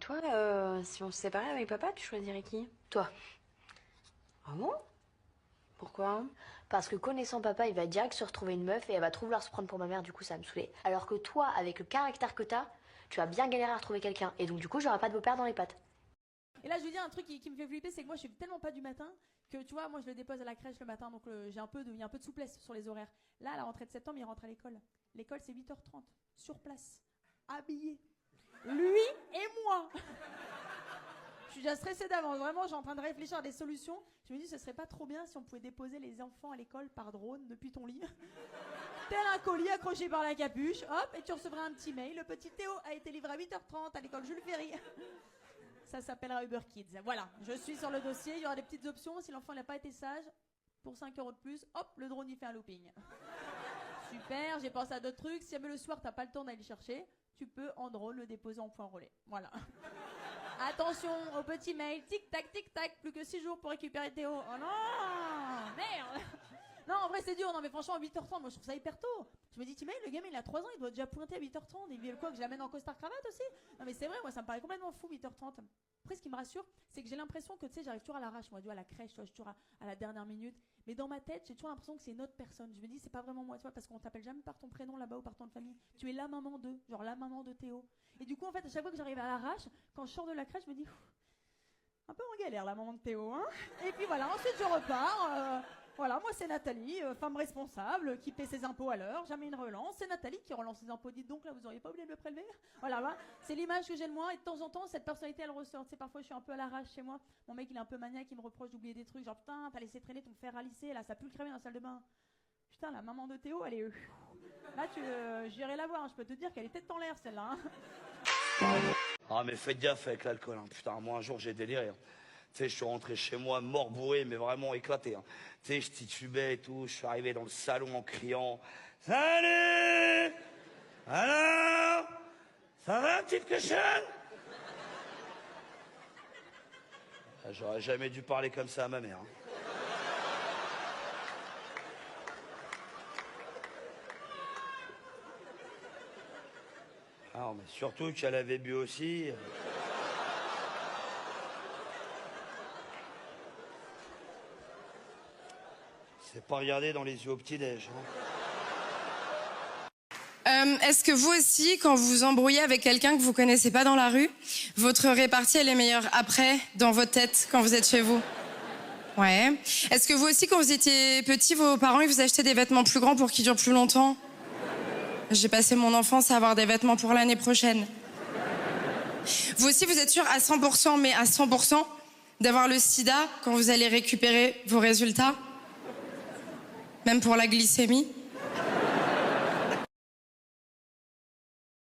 Toi, si on se séparait avec papa, tu choisirais qui? Toi. Ah bon? Pourquoi? Parce que connaissant papa, il va direct se retrouver une meuf et elle va trop vouloir se prendre pour ma mère, du coup ça va me saouler. Alors que toi, avec le caractère que t'as, tu vas bien galérer à retrouver quelqu'un. Et donc du coup, j'aurai pas de beau-père dans les pattes. Et là, je veux dire un truc qui me fait flipper, c'est que moi, je suis tellement pas du matin que tu vois, moi, je le dépose à la crèche le matin, donc il y a un peu de souplesse sur les horaires. Là, à la rentrée de septembre, il rentre à l'école. L'école, c'est 8h30, sur place, habillé. Lui et moi. Je suis déjà stressée d'avance, vraiment, je suis en train de réfléchir à des solutions. Je me dis, ce serait pas trop bien si on pouvait déposer les enfants à l'école par drone depuis ton lit. Tel un colis accroché par la capuche, hop, et tu recevras un petit mail. Le petit Théo a été livré à 8h30 à l'école Jules Ferry. Ça s'appellera Uber Kids. Voilà, je suis sur le dossier, il y aura des petites options. Si l'enfant n'a pas été sage, pour 5 € de plus, hop, le drone y fait un looping. Super, j'ai pensé à d'autres trucs. Si jamais le soir t'as pas le temps d'aller le chercher, tu peux en drone le déposer en point relais. Voilà. Attention au petit mail, tic tac, plus que 6 jours pour récupérer Théo. Oh non, merde. Non, en vrai c'est dur, non mais franchement à 8h30, moi je trouve ça hyper tôt. Je me dis, t'imagines, le gamin il a 3 ans, il doit déjà pointer à 8h30. Il veut quoi, que je l'amène en costard cravate aussi? Non mais c'est vrai, moi ça me paraît complètement fou 8h30. Après ce qui me rassure, c'est que j'ai l'impression que tu sais, j'arrive toujours à l'arrache, moi, tu vois, à la crèche, tu vois, je suis toujours à la dernière minute. Mais dans ma tête, j'ai toujours l'impression que c'est une autre personne. Je me dis, c'est pas vraiment moi, tu vois, parce qu'on t'appelle jamais par ton prénom là-bas ou par ton nom de famille. Tu es la maman de, genre la maman de Théo. Et du coup, en fait, à chaque fois que j'arrive à l'arrache, quand je sors de la crèche, je me dis, un peu en galère la maman de Théo, hein. Et puis voilà, ensuite je repars. Voilà, moi c'est Nathalie, femme responsable, qui paie ses impôts à l'heure, jamais une relance. C'est Nathalie qui relance ses impôts. Dites donc, là, vous auriez pas oublié de me prélever? Voilà, voilà. C'est l'image que j'ai de moi. Et de temps en temps, cette personnalité, elle ressort. Tu sais, parfois, je suis un peu à l'arrache chez moi. Mon mec, il est un peu maniaque, il me reproche d'oublier des trucs. Genre, putain, t'as laissé traîner ton fer à lisser, là, ça pue le crever dans la salle de bain. Putain, la maman de Théo, elle est... Là, j'irai la voir, hein. Je peux te dire qu'elle est tête en l'air, celle-là. Hein. Ah mais faites gaffe avec l'alcool, hein. Putain, moi un jour j'ai déliré. Hein. Tu sais, je suis rentré chez moi mort bourré, mais vraiment éclaté. Hein. Tu sais, je titubais et tout, je suis arrivé dans le salon en criant « Salut! Alors? Ça va, petite cochonne ?» J'aurais jamais dû parler comme ça à ma mère. Hein. Ah, mais surtout qu'elle avait bu aussi. C'est pas regarder dans les yeux au petit-déj. Hein. Est-ce que vous aussi, quand vous vous embrouillez avec quelqu'un que vous connaissez pas dans la rue, votre répartie elle est meilleure après, dans votre tête, quand vous êtes chez vous? Ouais. Est-ce que vous aussi, quand vous étiez petit, vos parents ils vous achetaient des vêtements plus grands pour qu'ils durent plus longtemps? J'ai passé mon enfance à avoir des vêtements pour l'année prochaine. Vous aussi, vous êtes sûr à 100%, mais à 100%, d'avoir le sida quand vous allez récupérer vos résultats? Même pour la glycémie?